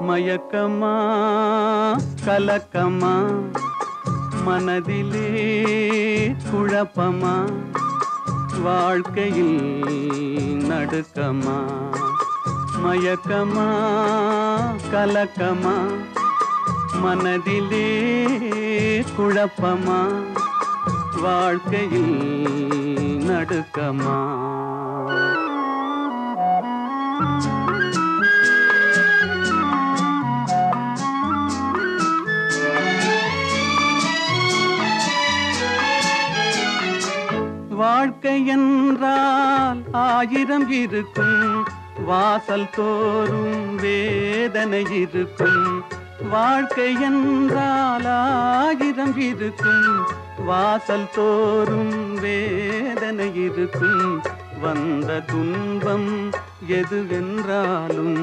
மயக்கமா கலக்கமா மனதிலே குழப்பமா வாழ்க்கையில் நடுக்கமா மயக்கமா கலக்கமா மனதிலே குழப்பமா வாழ்க்கையில் நடுக்கமா வாழ்க்கை என்றால் ஆயிரம் இருக்கும் வாசல் தோறும் வேதனை இருக்கும் வாழ்க்கை என்றால் ஆயிரம் இருக்கும் வாசல் தோறும் வேதனை இருக்கும் வந்த துன்பம் எதுவென்றாலும்